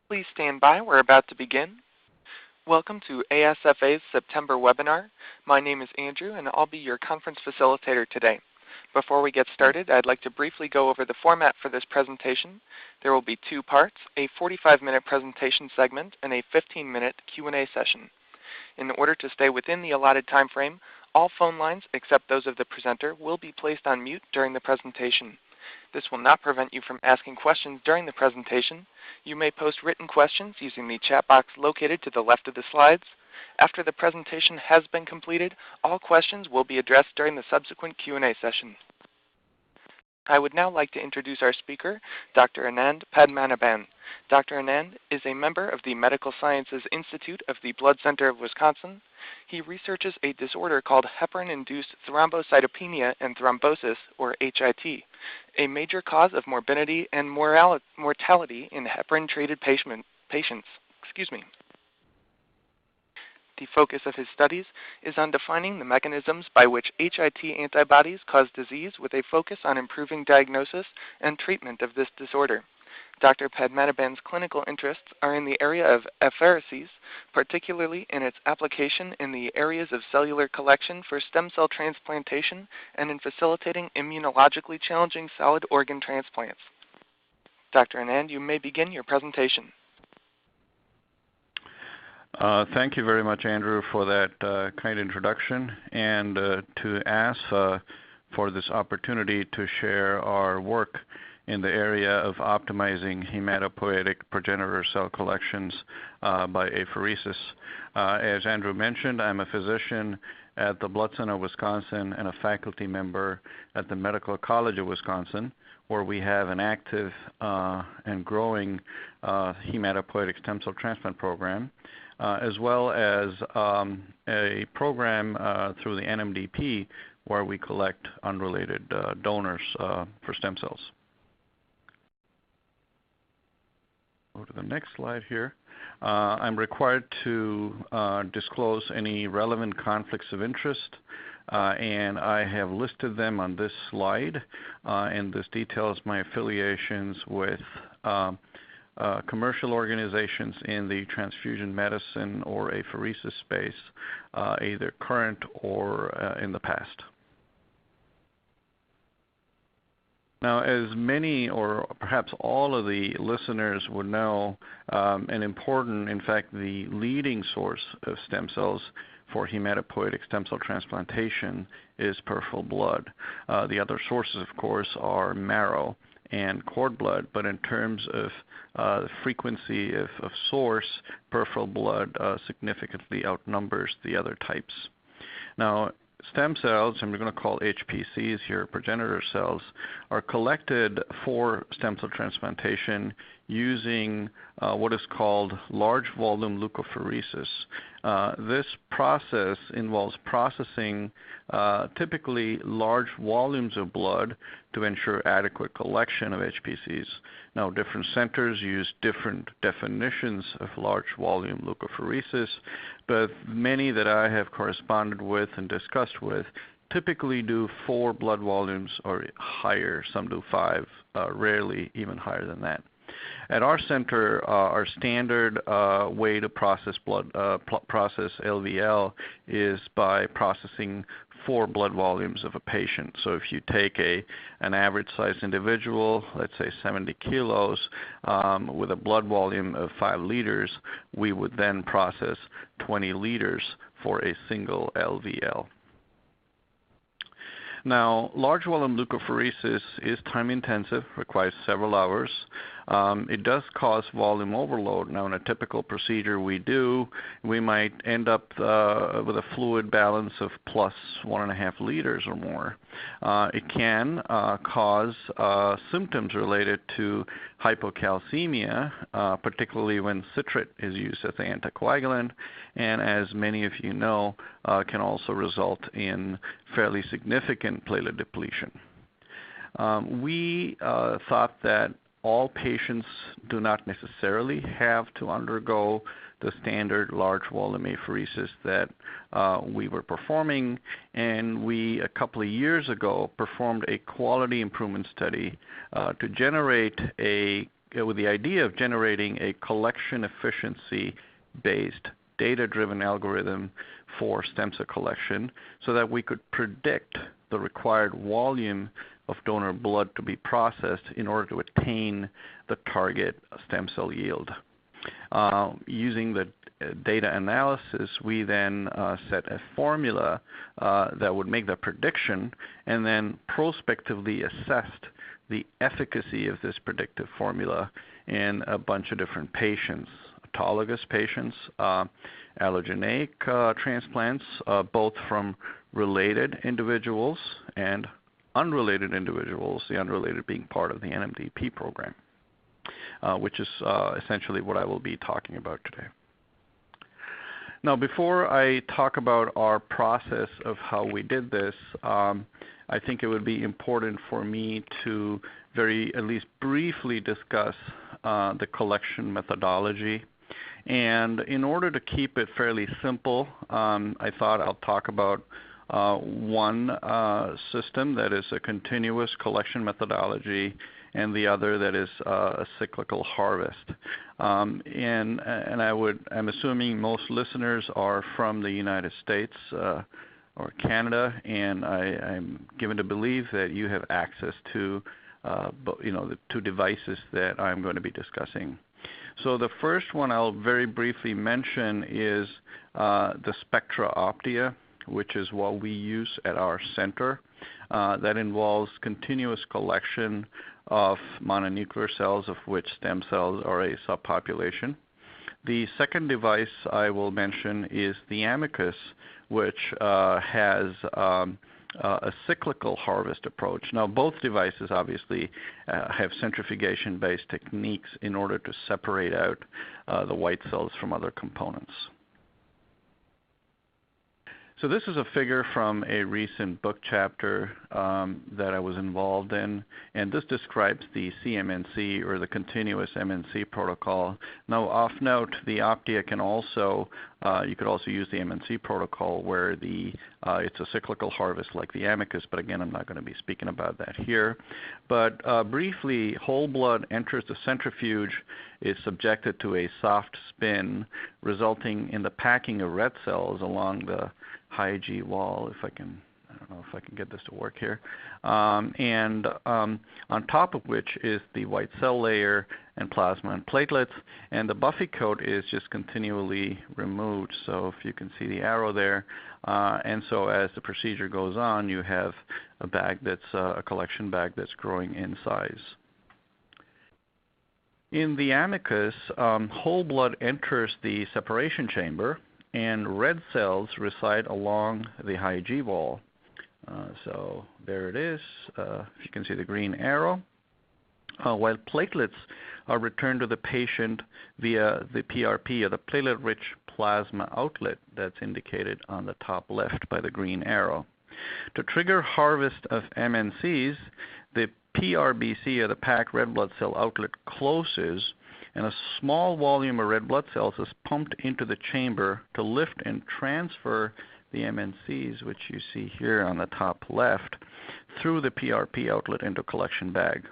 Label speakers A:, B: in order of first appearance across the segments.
A: Please stand by. We're about to begin. Welcome to ASFA's September webinar. My name is Andrew, and I'll be your conference facilitator today. Before we get started, I'd like to briefly go over the format for this presentation. There will be two parts, a 45-minute presentation segment and a 15-minute Q&A session. In order to stay within the allotted time frame, all phone lines, except those of the presenter, will be placed on mute during the presentation. This will not prevent you from asking questions during the presentation. You may post written questions using the chat box located to the left of the slides. After the presentation has been completed, all questions will be addressed during the subsequent Q&A session. I would now like to introduce our speaker, Dr. Anand Padmanabhan. Dr. Anand is a member of the Medical Sciences Institute of the Blood Center of Wisconsin. He researches a disorder called heparin-induced thrombocytopenia and thrombosis, or HIT, a major cause of morbidity and mortality in heparin-treated patients. The focus of his studies is on defining the mechanisms by which HIT antibodies cause disease with a focus on improving diagnosis and treatment of this disorder. Dr. Padmanabhan's clinical interests are in the area of apheresis, particularly in its application in the areas of cellular collection for stem cell transplantation and in facilitating immunologically challenging solid organ transplants. Dr. Anand, you may begin your presentation.
B: Thank you very much, Andrew, for that kind introduction, and to ask for this opportunity to share our work in the area of optimizing hematopoietic progenitor cell collections by apheresis. As Andrew mentioned, I'm a physician at the Blood Center of Wisconsin and a faculty member at the Medical College of Wisconsin, where we have an active and growing hematopoietic stem cell transplant program, as well as a program through the NMDP where we collect unrelated donors for stem cells. Go to the next slide here. I'm required to disclose any relevant conflicts of interest, and I have listed them on this slide, and this details my affiliations with commercial organizations in the transfusion medicine or apheresis space, either current or in the past. Now, as many or perhaps all of the listeners would know, an important, in fact, the leading source of stem cells for hematopoietic stem cell transplantation is peripheral blood. The other sources, of course, are marrow and cord blood, but in terms of the frequency of source, peripheral blood significantly outnumbers the other types. Now, stem cells, and we're going to call HPCs here, progenitor cells, are collected for stem cell transplantation using what is called large volume leukapheresis. This process involves processing typically large volumes of blood to ensure adequate collection of HPCs. Now, different centers use different definitions of large volume leukapheresis, but many that I have corresponded with and discussed with typically do 4 blood volumes or higher. Some do 5, rarely even higher than that. At our center, our standard way to process process LVL is by processing 4 blood volumes of a patient. So if you take an average sized individual, let's say 70 kilos, with a blood volume of 5 liters, we would then process 20 liters for a single LVL. Now, large volume leukapheresis is time intensive, requires several hours. It does cause volume overload. Now, in a typical procedure we might end up with a fluid balance of plus 1.5 liters or more. It can cause symptoms related to hypocalcemia, particularly when citrate is used as an anticoagulant, and as many of you know, can also result in fairly significant platelet depletion. We thought that all patients do not necessarily have to undergo the standard large volume apheresis that we were performing, and we, a couple of years ago, performed a quality improvement study to generate a with the idea of generating a collection efficiency-based, data-driven algorithm for stem cell collection so that we could predict the required volume of donor blood to be processed in order to attain the target stem cell yield. Using the data analysis, we then set a formula that would make the prediction and then prospectively assessed the efficacy of this predictive formula in a bunch of different patients, autologous patients, allogeneic transplants, both from related individuals and unrelated individuals, the unrelated being part of the NMDP program, which is essentially what I will be talking about today. Now, before I talk about our process of how we did this, I think it would be important for me to at least briefly discuss the collection methodology. And in order to keep it fairly simple, I thought I'll talk about one system that is a continuous collection methodology and the other that is a cyclical harvest. And I'm assuming most listeners are from the United States or Canada, and I'm given to believe that you have access to the two devices that I'm going to be discussing. So the first one I'll very briefly mention is the Spectra Optia, which is what we use at our center. That involves continuous collection of mononuclear cells, of which stem cells are a subpopulation. The second device I will mention is the Amicus, which has a cyclical harvest approach. Now, both devices obviously have centrifugation-based techniques in order to separate out the white cells from other components. So this is a figure from a recent book chapter that I was involved in, and this describes the CMNC, or the continuous MNC protocol. Now, off note, the Optia can also, you could also use the MNC protocol where it's a cyclical harvest like the Amicus, but again, I'm not going to be speaking about that here. But briefly, whole blood enters the centrifuge, is subjected to a soft spin, resulting in the packing of red cells along the high G wall, I don't know if I can get this to work here, and on top of which is the white cell layer and plasma and platelets, and the buffy coat is just continually removed. So if you can see the arrow there, and so as the procedure goes on, you have a bag that's a collection bag that's growing in size. In the Amicus, whole blood enters the separation chamber, and red cells reside along the high G wall. So there it is, if you can see the green arrow, while platelets are returned to the patient via the PRP, or the platelet-rich plasma outlet, that's indicated on the top left by the green arrow. To trigger harvest of MNCs, the PRBC, or the packed red blood cell outlet, closes, and a small volume of red blood cells is pumped into the chamber to lift and transfer the MNCs, which you see here on the top left, through the PRP outlet into collection bag.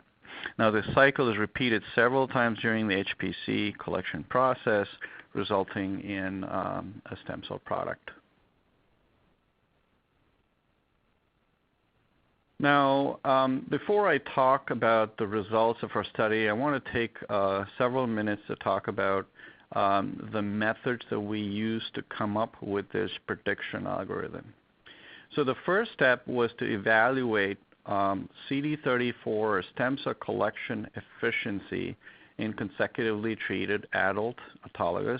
B: Now, this cycle is repeated several times during the HPC collection process, resulting in a stem cell product. Now, before I talk about the results of our study, I want to take several minutes to talk about the methods that we use to come up with this prediction algorithm. So the first step was to evaluate CD34 or stem cell collection efficiency in consecutively treated adult autologous,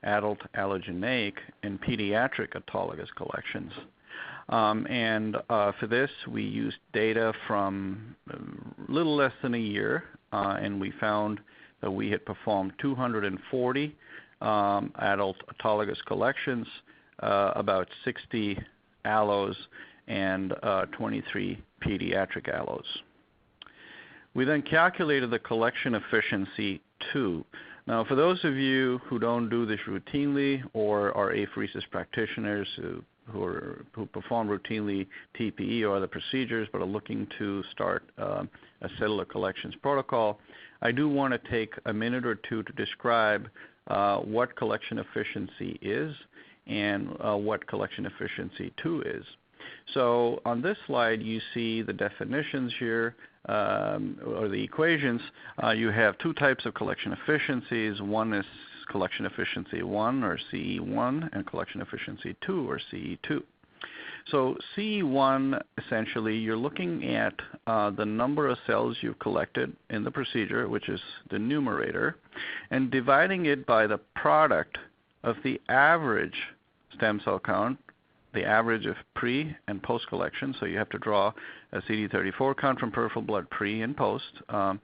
B: adult allogeneic, and pediatric autologous collections. For this, we used data from a little less than a year, and we found that we had performed 240 adult autologous collections, about 60 allos, and 23 pediatric allos. We then calculated the collection efficiency too. Now, for those of you who don't do this routinely or are apheresis practitioners who who perform routinely TPE or other procedures but are looking to start a cellular collections protocol, I do want to take a minute or two to describe what collection efficiency is and what collection efficiency 2 is. So on this slide, you see the definitions here, or the equations. You have two types of collection efficiencies. One is collection efficiency 1, or CE1, and collection efficiency 2, or CE2. So CE1, essentially, you're looking at the number of cells you've collected in the procedure, which is the numerator, and dividing it by the product of the average stem cell count, the average of pre and post collection. So you have to draw a CD34 count from peripheral blood pre and post, and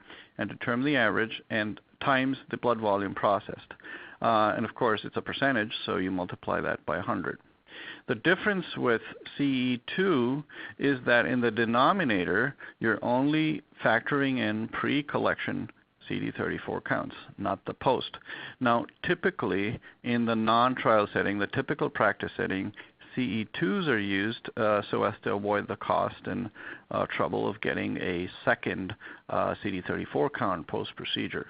B: determine the average, and times the blood volume processed. And of course, it's a percentage, so you multiply that by 100. The difference with CE2 is that in the denominator, you're only factoring in pre-collection CD34 counts, not the post. Now, typically, in the non-trial setting, the typical practice setting, CE2s are used so as to avoid the cost and trouble of getting a second CD34 count post-procedure.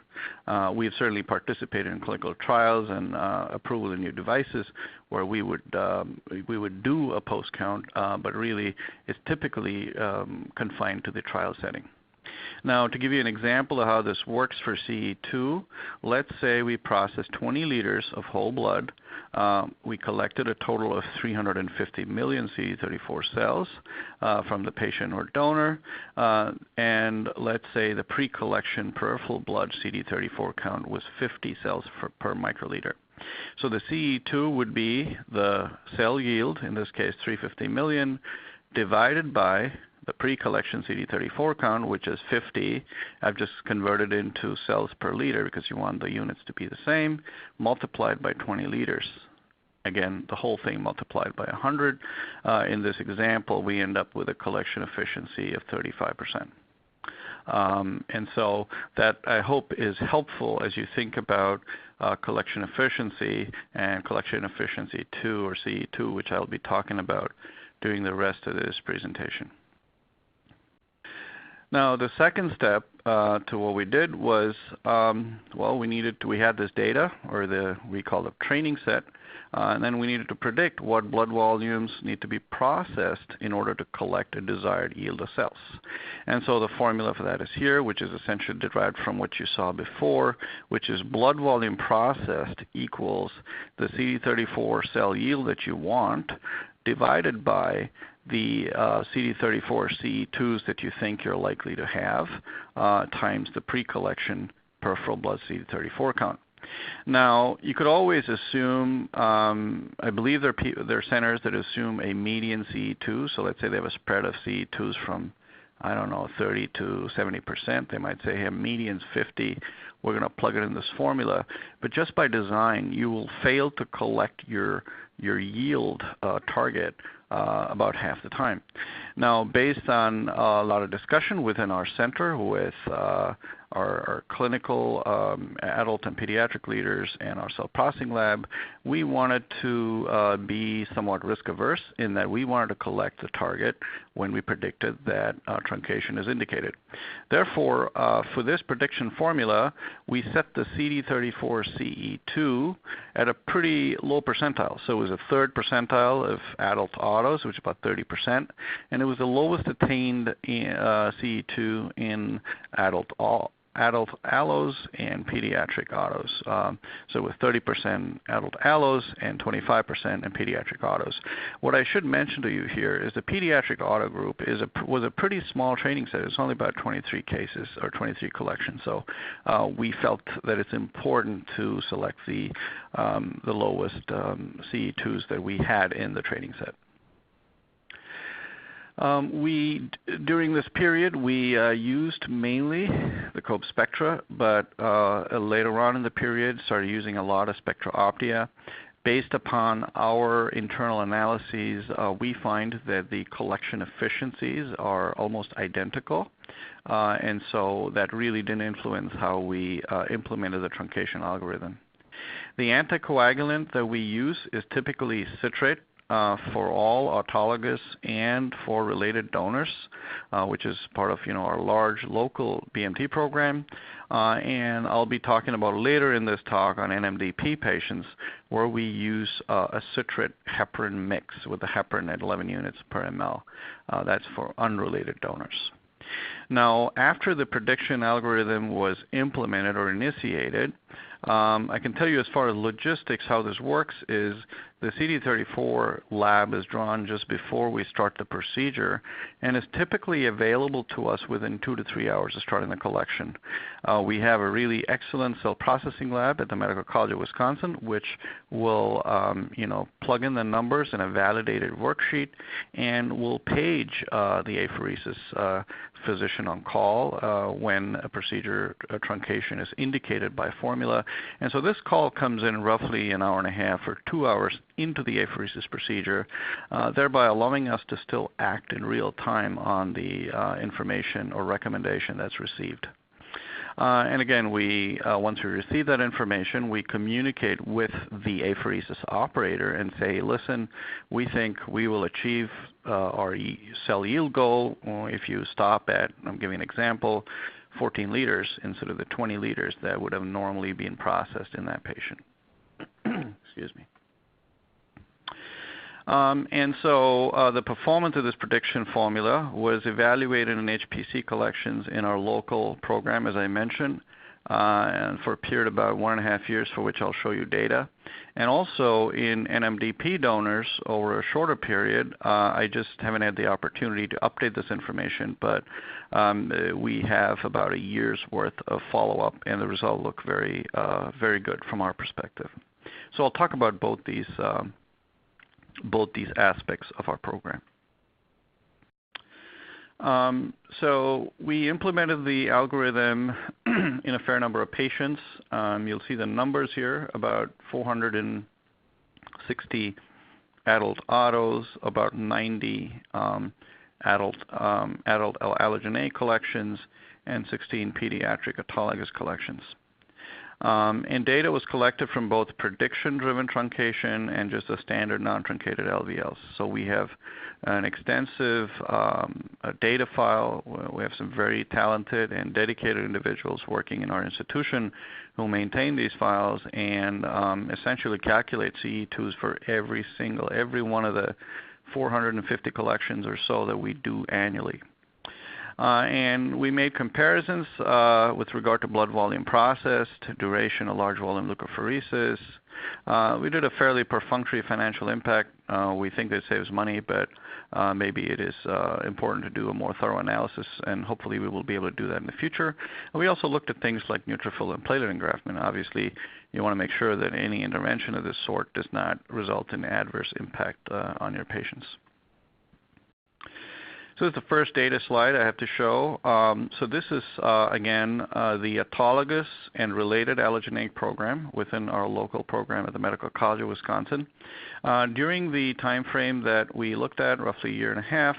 B: We've certainly participated in clinical trials and approval of new devices where we would do a post count, but really it's typically confined to the trial setting. Now, to give you an example of how this works for CE2, let's say we processed 20 liters of whole blood. We collected a total of 350 million CD34 cells from the patient or donor, and let's say the pre-collection peripheral blood CD34 count was 50 cells per microliter. So the CE2 would be the cell yield, in this case 350 million, divided by the pre-collection CD34 count, which is 50. I've just converted into cells per liter because you want the units to be the same, multiplied by 20 liters. Again, the whole thing multiplied by 100. In this example, we end up with a collection efficiency of 35%. And so that, I hope, is helpful as you think about collection efficiency and collection efficiency 2, or CE2, which I'll be talking about during the rest of this presentation. Now, the second step to what we did was, well, we had this data, or we call it training set, and then we needed to predict what blood volumes need to be processed in order to collect a desired yield of cells. And so the formula for that is here, which is essentially derived from what you saw before, which is blood volume processed equals the CD34 cell yield that you want divided by the CD34 CE2s that you think you're likely to have times the pre-collection peripheral blood CD34 count. Now, you could always assume, I believe there are centers that assume a median CE2, so let's say they have a spread of CE2s from, I don't know, 30 to 70%. They might say, hey, median's 50. We're going to plug it in this formula. But just by design, you will fail to collect your yield target about half the time. Now, based on a lot of discussion within our center with our clinical adult and pediatric leaders and our cell processing lab, we wanted to be somewhat risk averse in that we wanted to collect the target when we predicted that truncation is indicated. Therefore, for this prediction formula, we set the CD34 CE2 at a pretty low percentile. So it was a third percentile of adult autos, which is about 30%, and it was the lowest attained CE2 in adult allos and pediatric autos. So with 30% adult allos and 25% in pediatric autos. What I should mention to you here is the pediatric auto group was a pretty small training set. It's only about 23 cases or 23 collections. So we felt that it's important to select the lowest CE2s that we had in the training set. During this period, we used mainly the COPE spectra, but later on in the period started using a lot of spectropia. Based upon our internal analyses, we find that the collection efficiencies are almost identical, and so that really didn't influence how we implemented the truncation algorithm. The anticoagulant that we use is typically citrate for all autologous and for related donors, which is part of our large local BMT program. And I'll be talking about later in this talk on NMDP patients where we use a citrate heparin mix with the heparin at 11 units per ml. That's for unrelated donors. Now, after the prediction algorithm was implemented or initiated, I can tell you as far as logistics how this works is the CD34 lab is drawn just before we start the procedure and is typically available to us within 2 to 3 hours of starting the collection. We have a really excellent cell processing lab at the Medical College of Wisconsin, which will plug in the numbers in a validated worksheet and will page the apheresis physician on call when a procedure truncation is indicated by formula. And so this call comes in roughly an hour and a half or 2 hours into the apheresis procedure, thereby allowing us to still act in real time on the information or recommendation that's received. And again, once we receive that information, we communicate with the apheresis operator and say, listen, we think we will achieve our cell yield goal if you stop at, I'm giving an example, 14 liters instead of the 20 liters that would have normally been processed in that patient. Excuse me. And so the performance of this prediction formula was evaluated in HPC collections in our local program, as I mentioned, and for a period of about 1.5 years, for which I'll show you data. And also in NMDP donors over a shorter period. I just haven't had the opportunity to update this information, but we have about a year's worth of follow-up, and the results look very, very good from our perspective. So I'll talk about both these aspects of our program. So we implemented the algorithm in a fair number of patients. You'll see the numbers here, about 460 adult autos, about 90 adult allogeneic collections, and 16 pediatric autologous collections. And data was collected from both prediction-driven truncation and just a standard non-truncated LVLs. So we have an extensive data file. We have some very talented and dedicated individuals working in our institution who maintain these files and essentially calculate CE2s for every one of the 450 collections or so that we do annually. And we made comparisons with regard to blood volume processed, duration of large volume leukapheresis. We did a fairly perfunctory financial impact. We think it saves money, but maybe it is important to do a more thorough analysis, and hopefully we will be able to do that in the future. And we also looked at things like neutrophil and platelet engraftment. Obviously, you want to make sure that any intervention of this sort does not result in adverse impact on your patients. So this is the first data slide I have to show. So this is, again, the autologous and related allogeneic program within our local program at the Medical College of Wisconsin. During the time frame that we looked at, roughly a year and a half,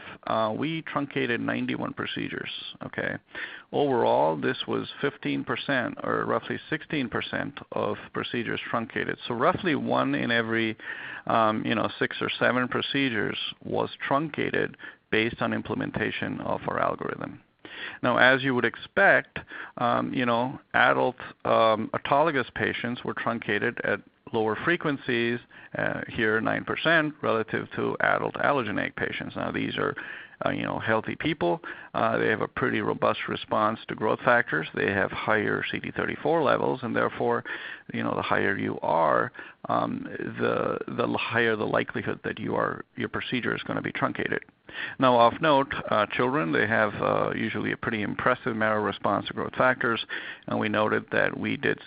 B: we truncated 91 procedures. Okay. Overall, this was 15% or roughly 16% of procedures truncated. So roughly 1 in every 6 or 7 procedures was truncated based on implementation of our algorithm. Now, as you would expect, adult autologous patients were truncated at lower frequencies, here 9%, relative to adult allogeneic patients. Now, these are healthy people. They have a pretty robust response to growth factors. They have higher CD34 levels, and therefore, the higher you are, the higher the likelihood that your procedure is going to be truncated. Now, of note, children, they have usually a pretty impressive marrow response to growth factors, and we noted that we did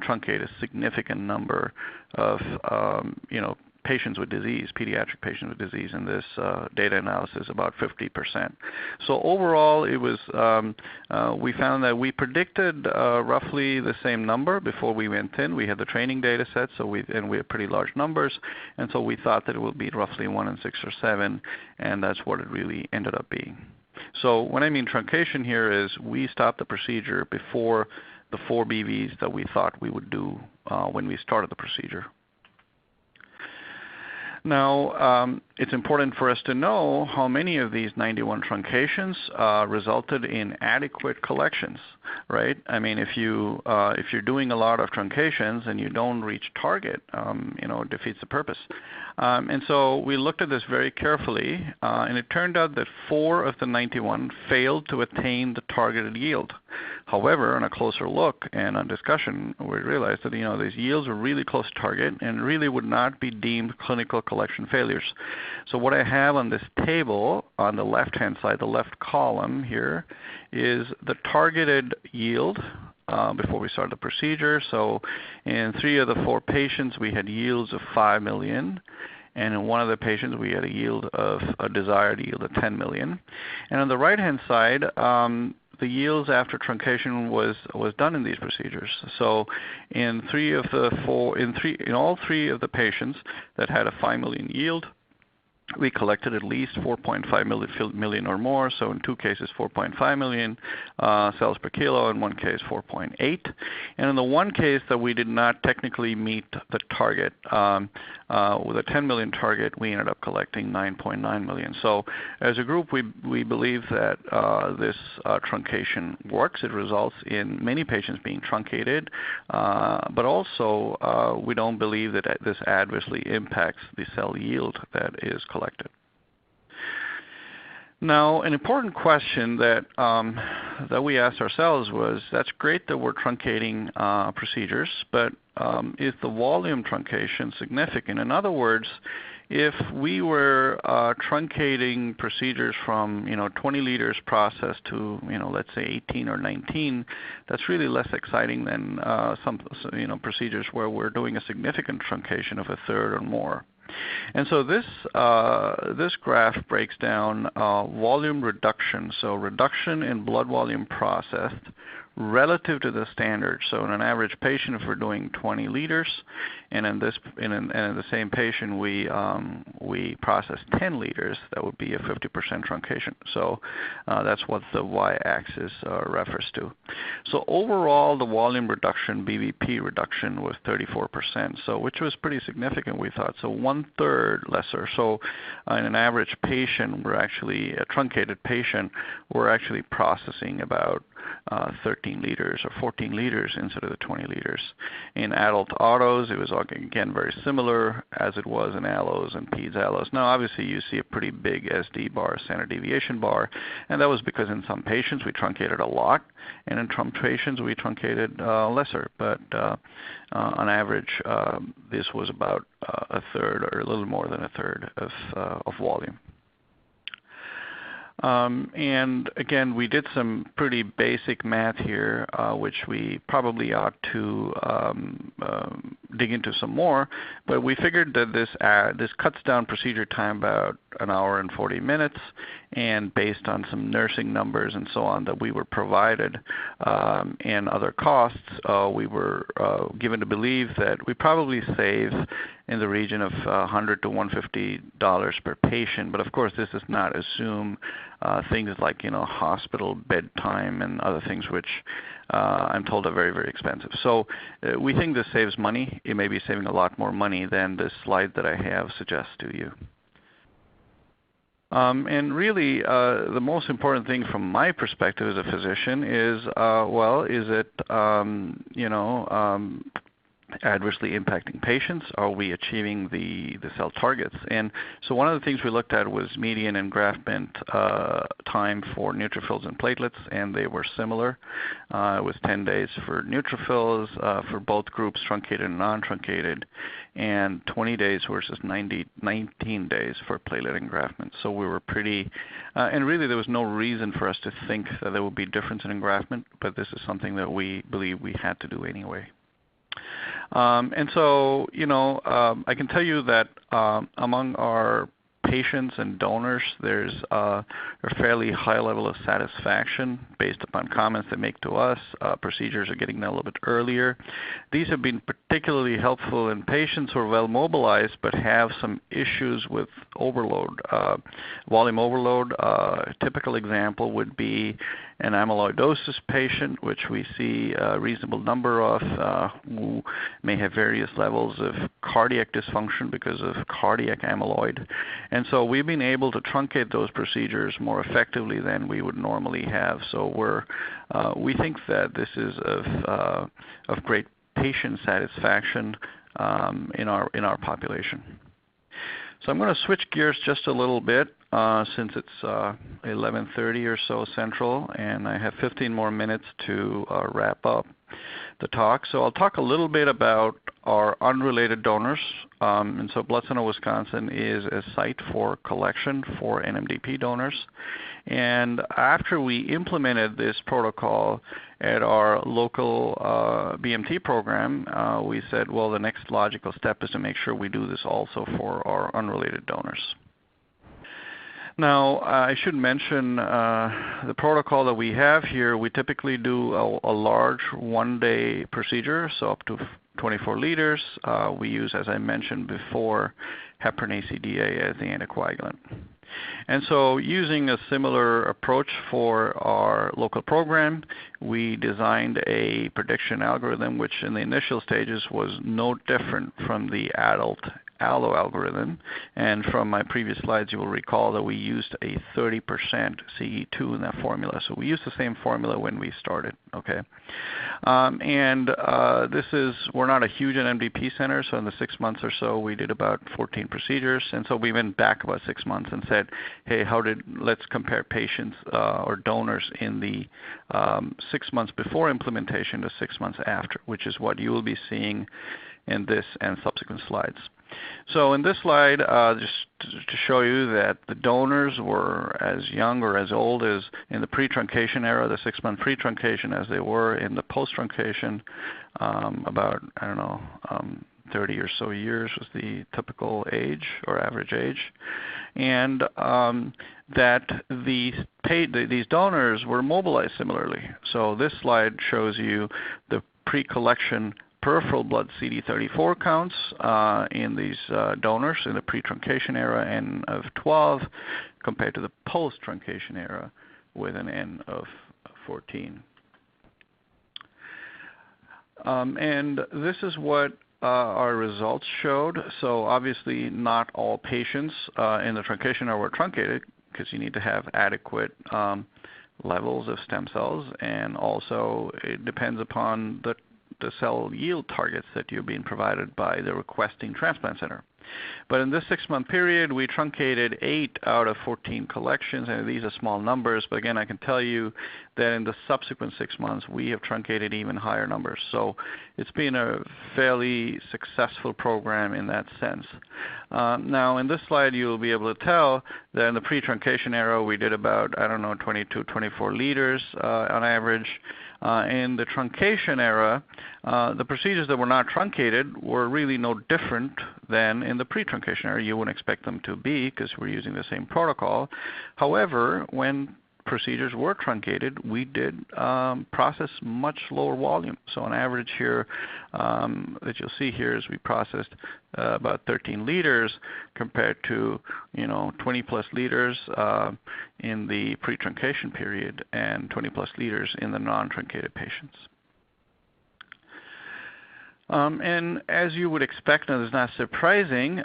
B: truncate a significant number of patients with disease, pediatric patients with disease in this data analysis, about 50%. So overall, it was we found that we predicted roughly the same number before we went in. We had the training data set, and we had pretty large numbers, and so we thought that it would be roughly 1 in 6 or 7, and that's what it really ended up being. So when I mean truncation here is we stopped the procedure before the 4 BVs that we thought we would do when we started the procedure. Now, it's important for us to know how many of these 91 truncations resulted in adequate collections, right? I mean, if you're doing a lot of truncations and you don't reach target, it defeats the purpose. And so we looked at this very carefully, and it turned out that 4 of the 91 failed to attain the targeted yield. However, on a closer look and on discussion, we realized that these yields were really close to target and really would not be deemed clinical collection failures. So what I have on this table on the left-hand side, the left column here, is the targeted yield before we started the procedure. So in 3 of the 4 patients, we had yields of 5 million. And in 1 of the patients, we had a desired yield of 10 million. And on the right-hand side, the yields after truncation was done in these procedures. So in all 3 of the patients that had a 5 million yield, we collected at least 4.5 million or more. So in 2 cases, 4.5 million cells per kilo. In 1 case, 4.8. And in the 1 case that we did not technically meet the target, with a 10 million target, we ended up collecting 9.9 million. So as a group, we believe that this truncation works. It results in many patients being truncated, but also we don't believe that this adversely impacts the cell yield that is collected. Now, an important question that we asked ourselves was, that's great that we're truncating procedures, but is the volume truncation significant? In other words, if we were truncating procedures from 20 liters processed to let's say 18 or 19, that's really less exciting than some procedures where we're doing a significant truncation of 1/3 or more. And so this graph breaks down volume reduction, so reduction in blood volume processed relative to the standard. So in an average patient, if we're doing 20 liters, and in the same patient we process 10 liters, that would be a 50% truncation. So that's what the y-axis refers to. So overall, the volume reduction, BVP reduction, was 34%, so which was pretty significant, we thought. So 1/3 lesser. So in an average patient, a truncated patient, we're actually processing about 13 liters or 14 liters instead of the 20 liters. In adult autos, it was again very similar as it was in allos and peds allos. Now obviously you see a pretty big SD bar, standard deviation bar, and that was because in some patients we truncated a lot, and in some patients we truncated lesser. But on average, this was about 1/3 or a little more than 1/3 of volume. And again, we did some pretty basic math here, which we probably ought to dig into some more. But we figured that this cuts down procedure time about 1 hour and 40 minutes, and based on some nursing numbers and so on that we were provided and other costs, we were given to believe that we probably save in the region of $100 to $150 per patient. But of course, this does not assume things like hospital bed time and other things, which I'm told are very, very expensive. So we think this saves money. It may be saving a lot more money than this slide that I have suggests to you. And really, the most important thing from my perspective as a physician is, is it adversely impacting patients? Are we achieving the cell targets? And so one of the things we looked at was median engraftment time for neutrophils and platelets, and they were similar. It was 10 days for neutrophils for both groups, truncated and non-truncated, and 20 days versus 19 days for platelet engraftment. So we were pretty, and really there was no reason for us to think that there would be difference in engraftment, but this is something that we believe we had to do anyway. And so, I can tell you that among our patients and donors, there's a fairly high level of satisfaction based upon comments they make to us. Procedures are getting done a little bit earlier. These have been particularly helpful in patients who are well mobilized but have some issues with overload, volume overload. A typical example would be an amyloidosis patient, which we see a reasonable number of, who may have various levels of cardiac dysfunction because of cardiac amyloid. And so we've been able to truncate those procedures more effectively than we would normally have. So we think that this is of great patient satisfaction in our population. So I'm going to switch gears just a little bit since it's 11:30 or so Central, and I have 15 more minutes to wrap up the talk. So I'll talk a little bit about our unrelated donors. And so Blood Center Wisconsin is a site for collection for NMDP donors. And after we implemented this protocol at our local BMT program, we said, well, the next logical step is to make sure we do this also for our unrelated donors. Now, I should mention the protocol that we have here. We typically do a large one-day procedure, so up to 24 liters. We use, as I mentioned before, heparin ACDA as the anticoagulant. And so using a similar approach for our local program, we designed a prediction algorithm which in the initial stages was no different from the adult allo algorithm. And from my previous slides, you will recall that we used a 30% CE2 in that formula. So we used the same formula when we started, okay? We're not a huge NMDP center, so in the 6 months or so, we did about 14 procedures. And so we went back about 6 months and said, hey, let's compare patients or donors in the 6 months before implementation to 6 months after, which is what you will be seeing in this and subsequent slides. So in this slide, just to show you that the donors were as young or as old as in the pre-truncation era, the 6-month pre-truncation, as they were in the post-truncation, about, 30 or so years was the typical age or average age. And that these donors were mobilized similarly. So this slide shows you the pre-collection peripheral blood CD34 counts in these donors in the pre-truncation era, N of 12, compared to the post-truncation era with an N of 14. And this is what our results showed. So obviously not all patients in the truncation era were truncated because you need to have adequate levels of stem cells, and also it depends upon the cell yield targets that you're being provided by the requesting transplant center. But in this 6-month period, we truncated 8 out of 14 collections, and these are small numbers, but again, I can tell you that in the subsequent 6 months, we have truncated even higher numbers. So it's been a fairly successful program in that sense. Now, in this slide, you'll be able to tell that in the pre-truncation era, we did about, 22, 24 liters on average. In the truncation era, the procedures that were not truncated were really no different than in the pre-truncation era. You wouldn't expect them to be because we're using the same protocol. However, when procedures were truncated, we did process much lower volume. So on average here, that you'll see here is we processed about 13 liters compared to 20 plus liters in the pre-truncation period and 20 plus liters in the non-truncated patients. And as you would expect, and it's not surprising,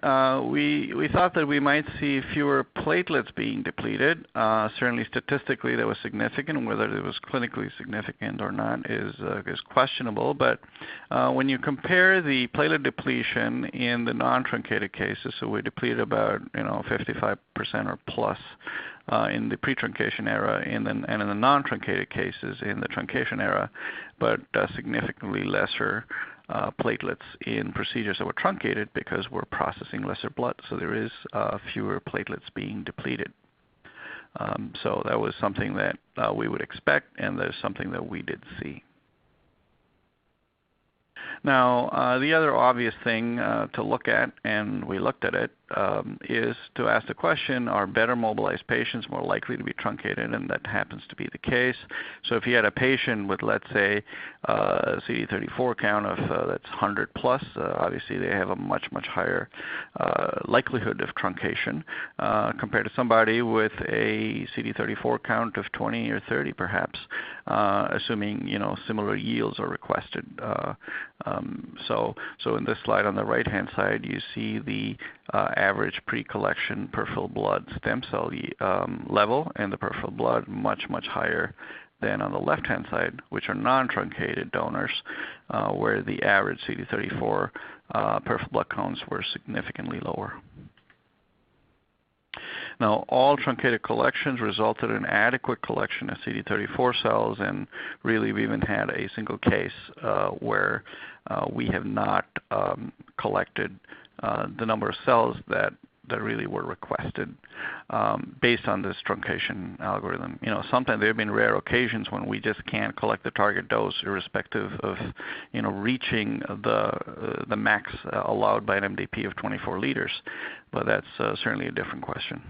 B: we thought that we might see fewer platelets being depleted. Certainly statistically that was significant. Whether it was clinically significant or not is questionable. But when you compare the platelet depletion in the non-truncated cases, so we depleted about 55% or plus in the pre-truncation era and in the non-truncated cases in the truncation era, but significantly lesser platelets in procedures that were truncated because we're processing lesser blood, so there is fewer platelets being depleted. So that was something that we would expect, and there's something that we did see. Now, the other obvious thing to look at, and we looked at it, is to ask the question, are better mobilized patients more likely to be truncated? And that happens to be the case. So if you had a patient with, let's say, a CD34 count of that's 100 plus, obviously they have a much higher likelihood of truncation compared to somebody with a CD34 count of 20 or 30 perhaps, assuming similar yields are requested. So in this slide on the right-hand side, you see the average pre-collection peripheral blood stem cell level, and the peripheral blood much higher than on the left-hand side, which are non-truncated donors, where the average CD34 peripheral blood counts were significantly lower. Now, all truncated collections resulted in adequate collection of CD34 cells, and really we even had a single case where we have not collected the number of cells that really were requested based on this truncation algorithm. Sometimes there have been rare occasions when we just can't collect the target dose irrespective of reaching the max allowed by an MDP of 24 liters, but that's certainly a different question.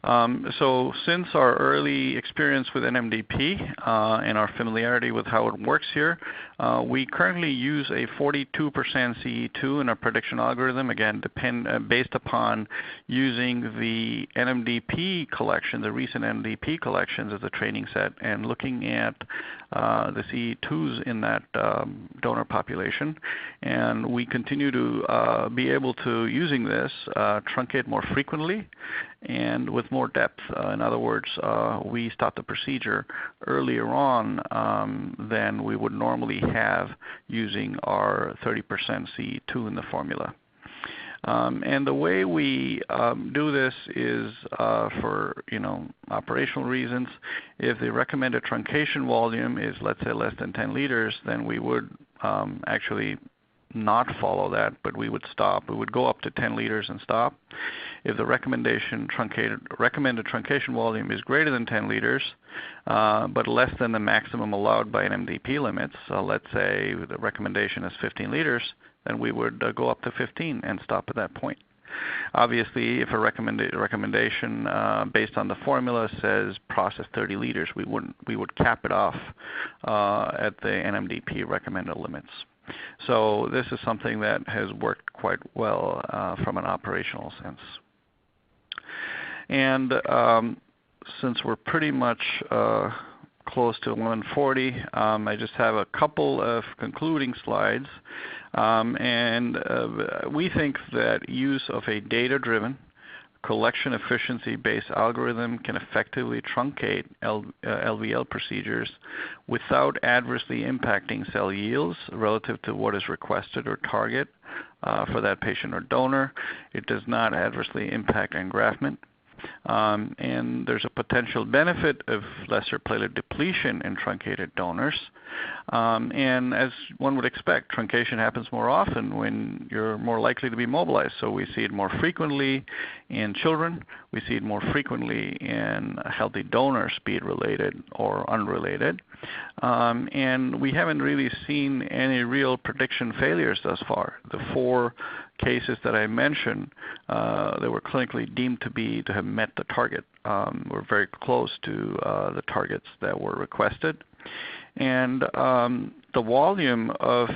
B: So since our early experience with NMDP and our familiarity with how it works here, we currently use a 42% CE2 in our prediction algorithm, again based upon using the NMDP collection, the recent NMDP collections as a training set, and looking at the CE2s in that donor population. And we continue to be able to, using this, truncate more frequently and with more depth. In other words, we stop the procedure earlier on than we would normally have using our 30% CE2 in the formula. And the way we do this is for operational reasons. If the recommended truncation volume is, let's say, less than 10 liters, then we would actually not follow that, but we would stop. We would go up to 10 liters and stop. If the recommended truncation volume is greater than 10 liters, but less than the maximum allowed by an MDP limits, let's say the recommendation is 15 liters, then we would go up to 15 and stop at that point. Obviously, if a recommendation based on the formula says process 30 liters, we would cap it off at the NMDP recommended limits. So this is something that has worked quite well from an operational sense. And since we're pretty much close to 140, I just have a couple of concluding slides. We think that use of a data-driven collection efficiency-based algorithm can effectively truncate LVL procedures without adversely impacting cell yields relative to what is requested or target for that patient or donor. It does not adversely impact engraftment. And there's a potential benefit of lesser platelet depletion in truncated donors. And as one would expect, truncation happens more often when you're more likely to be mobilized. So we see it more frequently in children. We see it more frequently in healthy donors, be it related or unrelated. And we haven't really seen any real prediction failures thus far. The 4 cases that I mentioned, they were clinically deemed to have met the target. We're very close to the targets that were requested. And the volume of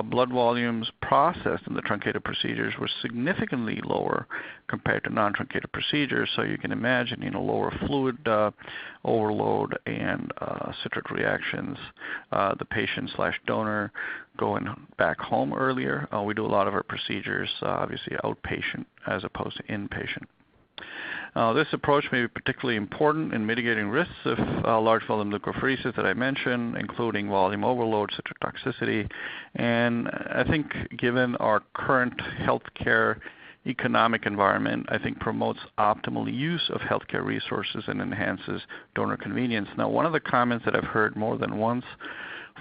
B: blood volumes processed in the truncated procedures was significantly lower compared to non-truncated procedures. So you can imagine, lower fluid overload and citrate reactions. The patient/donor going back home earlier. We do a lot of our procedures, obviously outpatient as opposed to inpatient. This approach may be particularly important in mitigating risks of large volume leukapheresis that I mentioned, including volume overload, cytotoxicity. And I think given our current healthcare economic environment, I think promotes optimal use of healthcare resources and enhances donor convenience. Now, one of the comments that I've heard more than once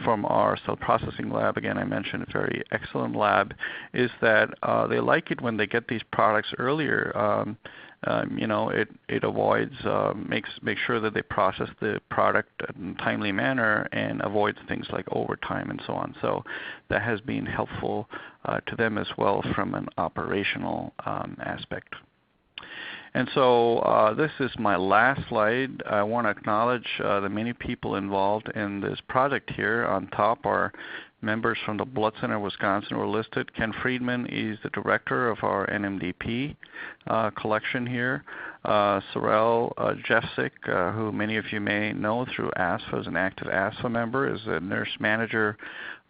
B: from our cell processing lab, again I mentioned a very excellent lab, is that they like it when they get these products earlier. It avoids, makes sure that they process the product in a timely manner and avoids things like overtime and so on. So that has been helpful to them as well from an operational aspect. And so this is my last slide. I want to acknowledge the many people involved in this project here. On top are members from the Blood Center of Wisconsin who are listed. Ken Friedman is the director of our NMDP collection here. Sorel Jeffsick, who many of you may know through ASFA, is an active ASFA member, is a nurse manager.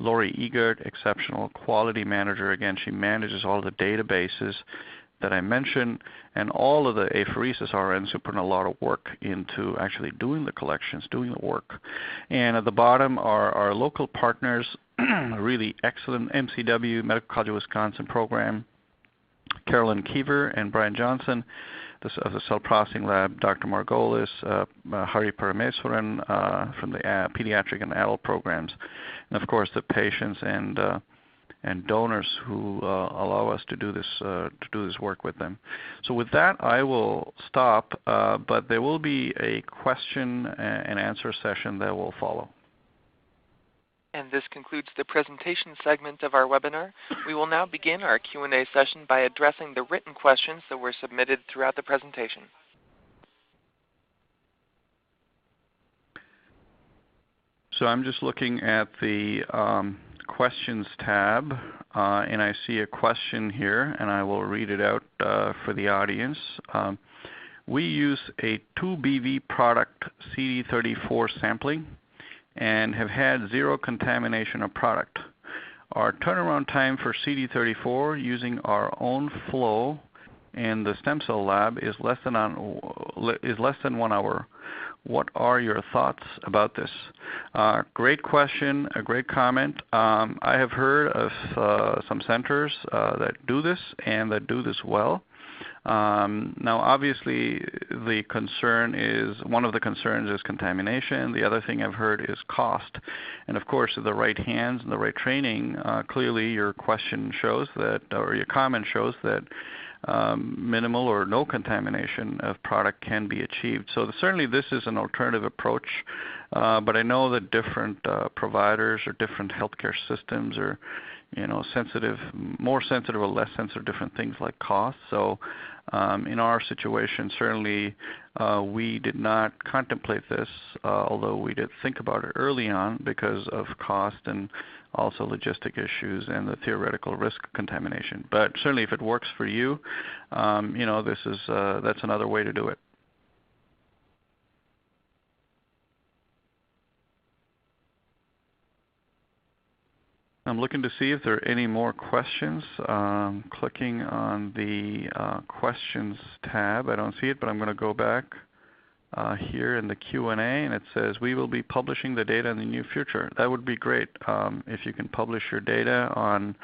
B: Lori Egert, exceptional quality manager. Again, she manages all the databases that I mentioned, and all of the apheresis RNs who put in a lot of work into actually doing the collections, doing the work. And at the bottom are our local partners, really excellent MCW, Medical College of Wisconsin program, Carolyn Keever and Brian Johnson of the Cell Processing Lab, Dr. Margolis, Hari Parameswaran from the pediatric and adult programs, and of course the patients and donors who allow us to do this work with them. So with that, I will stop, but there will be a question and answer session that will follow.
A: And this concludes the presentation segment of our webinar. We will now begin our Q&A session by addressing the written questions that were submitted throughout the presentation.
B: So I'm just looking at the questions tab, and I see a question here, and I will read it out for the audience. We use a 2BV product CD34 sampling and have had zero contamination of product. Our turnaround time for CD34 using our own flow in the stem cell lab is less than 1 hour. What are your thoughts about this? Great question, a great comment. I have heard of some centers that do this and that do this well. Now obviously the concern is, one of the concerns is contamination. The other thing I've heard is cost. And of course with the right hands and the right training, clearly your question shows that, or your comment shows that minimal or no contamination of product can be achieved. So certainly this is an alternative approach, but I know that different providers or different healthcare systems are sensitive, more sensitive or less sensitive to different things like cost. So in our situation, certainly we did not contemplate this, although we did think about it early on because of cost and also logistic issues and the theoretical risk of contamination. But certainly if it works for you, this is that's another way to do it. I'm looking to see if there are any more questions. Clicking on the questions tab. I don't see it, but I'm going to go back here in the Q&A, and it says, we will be publishing the data in the near future. That would be great if you can publish your data on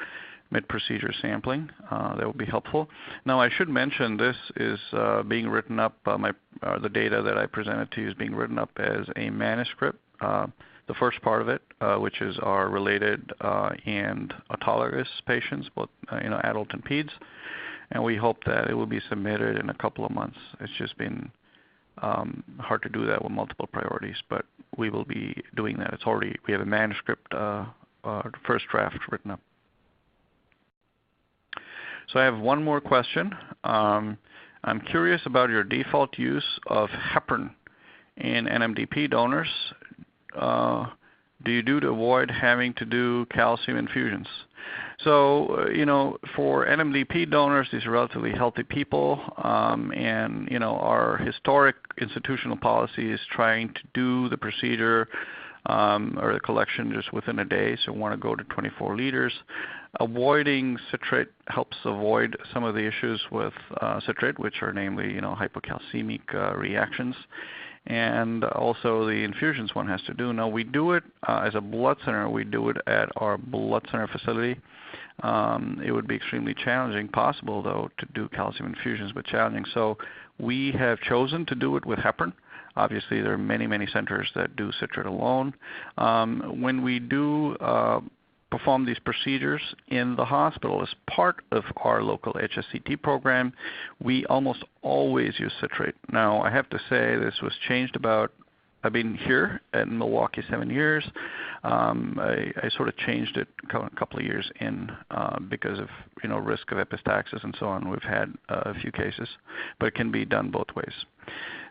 B: mid-procedure sampling. That would be helpful. Now I should mention this is being written up, the data that I presented to you is being written up as a manuscript. The first part of it, which is our related and autologous patients, both adult and peds, and we hope that it will be submitted in a couple of months. It's just been hard to do that with multiple priorities, but we will be doing that. We have a manuscript, first draft written up. So I have one more question. I'm curious about your default use of heparin in NMDP donors. Do you do to avoid having to do calcium infusions? So, for NMDP donors, these are relatively healthy people, and our historic institutional policy is trying to do the procedure or the collection just within a day, so we want to go to 24 liters. Avoiding citrate helps avoid some of the issues with citrate, which are namely hypocalcemic reactions. And also the infusions one has to do. Now we do it as a blood center, we do it at our blood center facility. It would be extremely challenging, possible though, to do calcium infusions, but challenging. So we have chosen to do it with heparin. Obviously, there are many, many centers that do citrate alone. When we do perform these procedures in the hospital as part of our local HSCT program, we almost always use citrate. Now, I have to say this was changed I've been here in Milwaukee 7 years. I sort of changed it a couple of years in because of risk of epistaxis and so on. We've had a few cases, but it can be done both ways.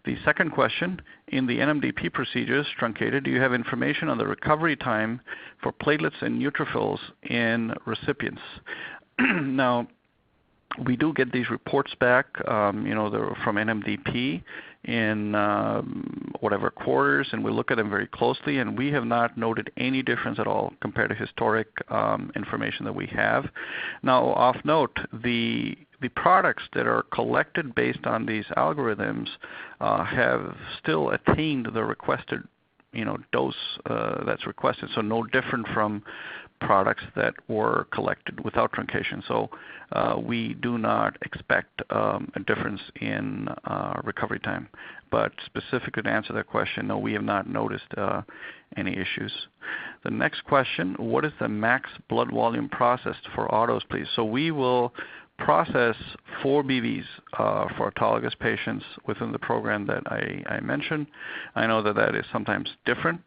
B: The second question, in the NMDP procedures, truncated, do you have information on the recovery time for platelets and neutrophils in recipients? Now, we do get these reports back, from NMDP in whatever quarters, and we look at them very closely, and we have not noted any difference at all compared to historic information that we have. Now, off note, the products that are collected based on these algorithms have still attained the requested dose that's requested, so no different from products that were collected without truncation. So we do not expect a difference in recovery time. But specifically to answer that question, no, we have not noticed any issues. The next question, what is the max blood volume processed for autos, please? So we will process 4 BVs for autologous patients within the program that I mentioned. I know that that is sometimes different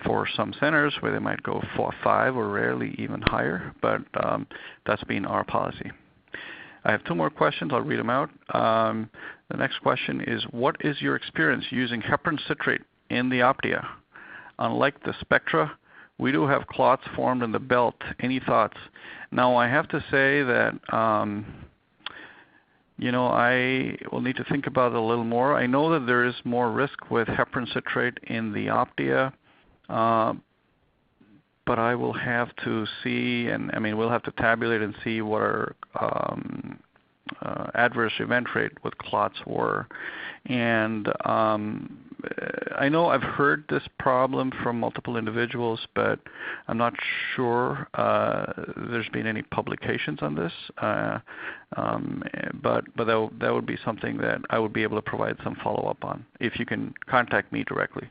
B: for some centers where they might go 4 or 5 or rarely even higher, but that's been our policy. I have 2 more questions. I'll read them out. The next question is, what is your experience using heparin citrate in the Optia? Unlike the Spectra, we do have clots formed in the belt. Any thoughts? Now, I have to say that I will need to think about it a little more. I know that there is more risk with heparin citrate in the Optia, but I will have to see, and we'll have to tabulate and see what our adverse event rate with clots were. And I know I've heard this problem from multiple individuals, but I'm not sure there's been any publications on this. But that would be something that I would be able to provide some follow-up on if you can contact me directly.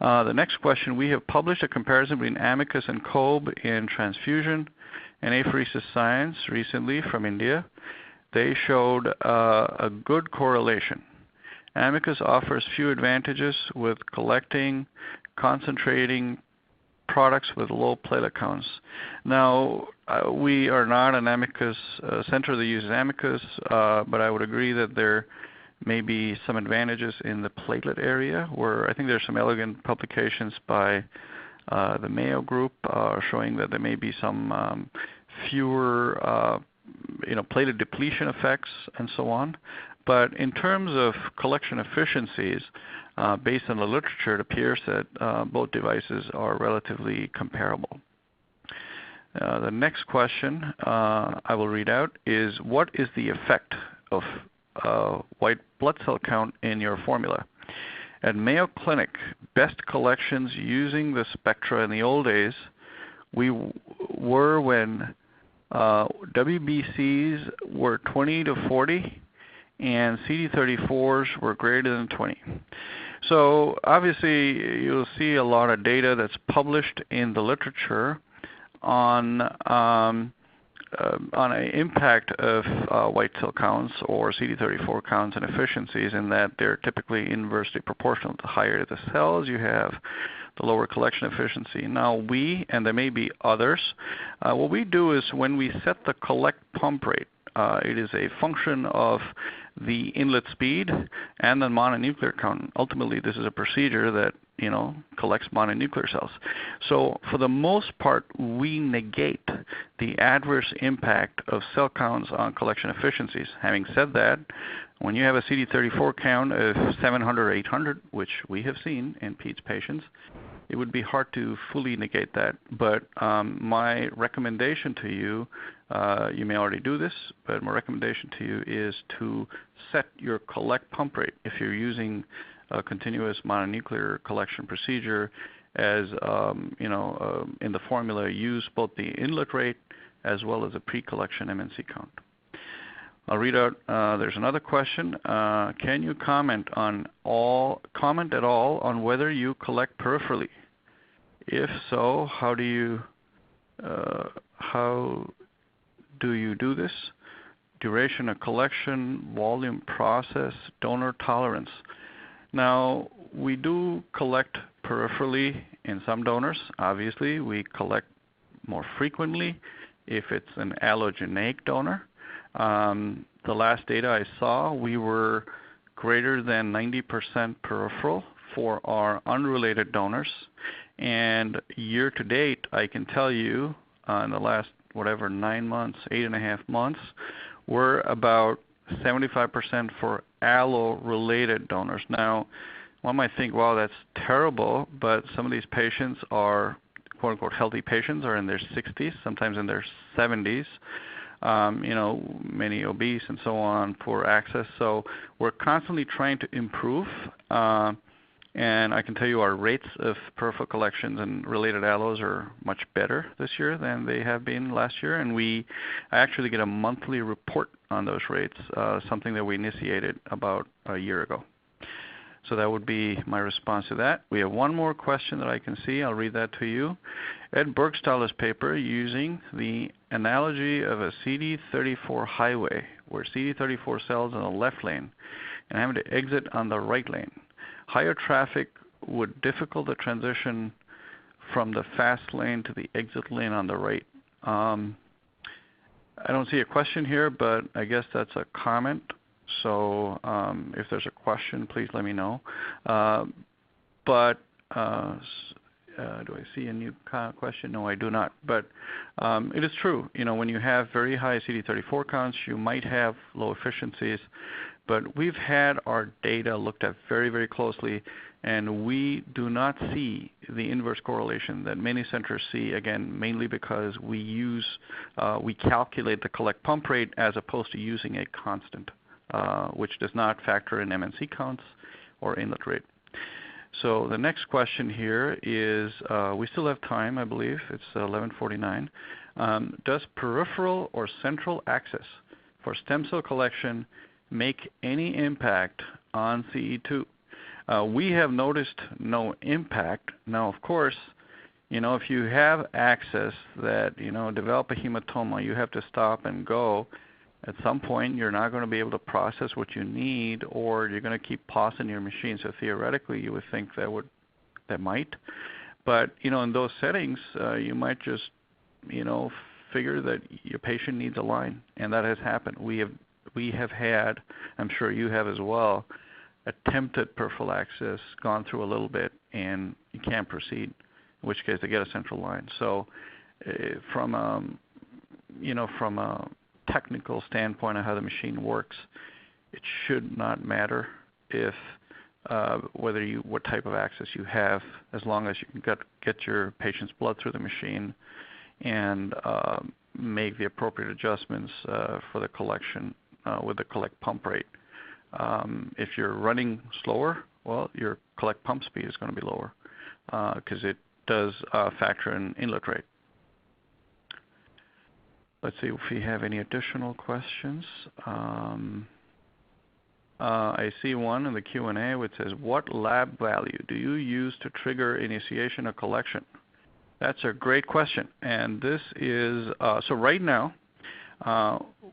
B: The next question, we have published a comparison between Amicus and Kobe in transfusion and apheresis science recently from India. They showed a good correlation. Amicus offers few advantages with collecting, concentrating products with low platelet counts. Now, we are not an Amicus center that uses Amicus, but I would agree that there may be some advantages in the platelet area, where I think there's some elegant publications by the Mayo Group showing that there may be some fewer platelet depletion effects and so on. But in terms of collection efficiencies, based on the literature, it appears that both devices are relatively comparable. The next question I will read out is, what is the effect of white blood cell count in your formula? At Mayo Clinic, best collections using the Spectra in the old days were when WBCs were 20 to 40 and CD34s were greater than 20. So obviously you'll see a lot of data that's published in the literature on an impact of white cell counts or CD34 counts and efficiencies, in that they're typically inversely proportional. The higher the cells you have, the lower collection efficiency. Now we, and there may be others, what we do is when we set the collect pump rate, it is a function of the inlet speed and the mononuclear count. Ultimately, this is a procedure that collects mononuclear cells. So for the most part, we negate the adverse impact of cell counts on collection efficiencies. Having said that, when you have a CD34 count of 700 or 800, which we have seen in PEDS patients, it would be hard to fully negate that. But my recommendation to you, you may already do this, but my recommendation to you is to set your collect pump rate if you're using a continuous mononuclear collection procedure, as in the formula, use both the inlet rate as well as a pre-collection MNC count. I'll read out, there's another question. Can you comment at all on whether you collect peripherally? If so, how do you do this? Duration of collection, volume process, donor tolerance. Now, we do collect peripherally in some donors. Obviously, we collect more frequently if it's an allogeneic donor. The last data I saw, we were greater than 90% peripheral for our unrelated donors. And year to date, I can tell you in the last 9 months, 8.5 months, we're about 75% for allo-related donors. Now, one might think, well, that's terrible, but some of these patients are quote-unquote healthy patients, are in their 60s, sometimes in their 70s. Many obese and so on, poor access. So we're constantly trying to improve. And I can tell you our rates of peripheral collections and related allos are much better this year than they have been last year. And I actually get a monthly report on those rates, something that we initiated about a year ago. So that would be my response to that. We have one more question that I can see. I'll read that to you. Ed Bergstahler's paper using the analogy of a CD34 highway, where CD34 cells in the left lane and having to exit on the right lane. Higher traffic would difficult the transition from the fast lane to the exit lane on the right. I don't see a question here, but I guess that's a comment. So if there's a question, please let me know. Do I see a new question? No, I do not. But it is true. When you have very high CD34 counts, you might have low efficiencies. But we've had our data looked at very, very closely, and we do not see the inverse correlation that many centers see, again, mainly because we calculate the collect pump rate as opposed to using a constant, which does not factor in MNC counts or inlet rate. So the next question here is, we still have time, I believe. It's 11:49. Does peripheral or central access for stem cell collection make any impact on CE2? We have noticed no impact. Now, of course, if you have access that, develop a hematoma, you have to stop and go. At some point, you're not going to be able to process what you need, or you're going to keep pausing your machine. So theoretically, you would think that might. But, in those settings, you might just, figure that your patient needs a line, and that has happened. We have had, I'm sure you have as well, attempted peripheral access, gone through a little bit, and you can't proceed, in which case they get a central line. So from a technical standpoint of how the machine works, it should not matter if what type of access you have, as long as you can get your patient's blood through the machine and make the appropriate adjustments for the collection with the collect pump rate. If you're running slower, well, your collect pump speed is going to be lower because it does factor in inlet rate. Let's see if we have any additional questions. I see one in the Q&A which says, what lab value do you use to trigger initiation of collection? That's a great question. And this is, so right now,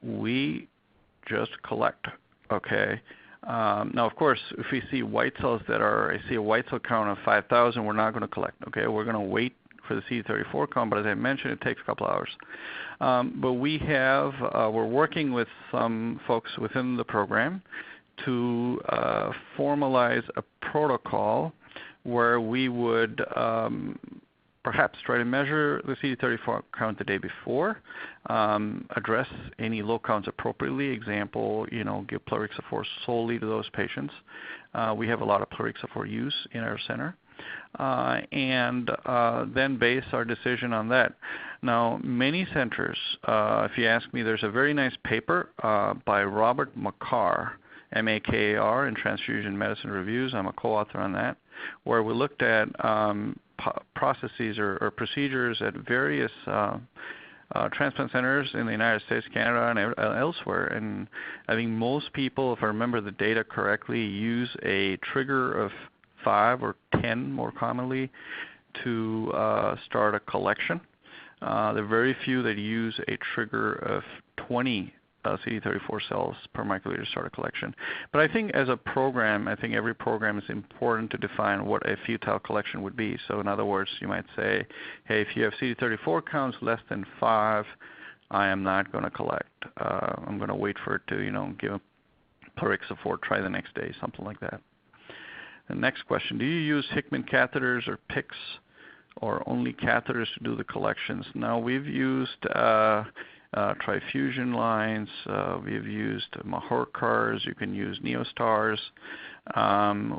B: we just collect, okay? Now, of course, if we see white cells I see a white cell count of 5,000, we're not going to collect, okay? We're going to wait for the CD34 count, but as I mentioned, it takes a couple hours. But we're working with some folks within the program to formalize a protocol where we would perhaps try to measure the CD34 count the day before, address any low counts appropriately. Example, give plerixafor solely to those patients. We have a lot of plerixafor use in our center. And then base our decision on that. Now, many centers, if you ask me, there's a very nice paper by Robert Makar, M-A-K-A-R, in Transfusion Medicine Reviews. I'm a co-author on that, where we looked at processes or procedures at various transplant centers in the United States, Canada, and elsewhere. And I think most people, if I remember the data correctly, use a trigger of 5 or 10 more commonly to start a collection. There are very few that use a trigger of 20 CD34 cells per microliter to start a collection. But I think as a program, I think every program is important to define what a futile collection would be. So in other words, you might say, hey, if you have CD34 counts less than 5, I am not going to collect. I'm going to wait for it to, give a plerixafor, try the next day, something like that. The next question, do you use Hickman catheters or PICCs or only catheters to do the collections? Now, we've used trifusion lines, we've used Mahorkars, you can use Neostars.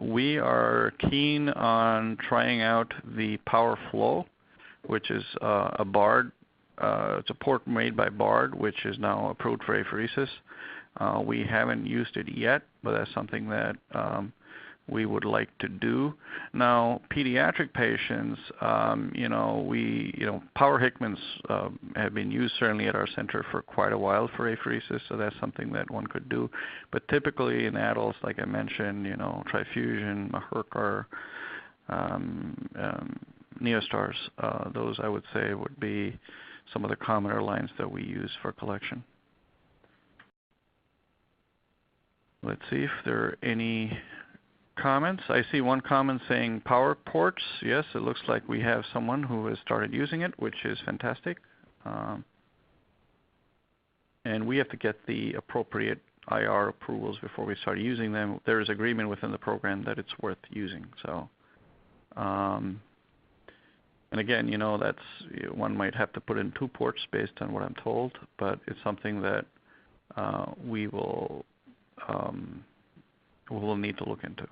B: We are keen on trying out the Power Flow, which is a Bard. It's a port made by Bard, which is now approved for apheresis. We haven't used it yet, but that's something that we would like to do. Now, pediatric patients, Power Hickmans have been used certainly at our center for quite a while for apheresis, so that's something that one could do. But typically in adults, like I mentioned, trifusion, Mahorkar, Neostars, those I would say would be some of the commoner lines that we use for collection. Let's see if there are any comments. I see one comment saying power ports. Yes, it looks like we have someone who has started using it, which is fantastic. And we have to get the appropriate IR approvals before we start using them. There is agreement within the program that it's worth using. So, and again, that's one might have to put in 2 ports based on what I'm told, but it's something that we will need to look into.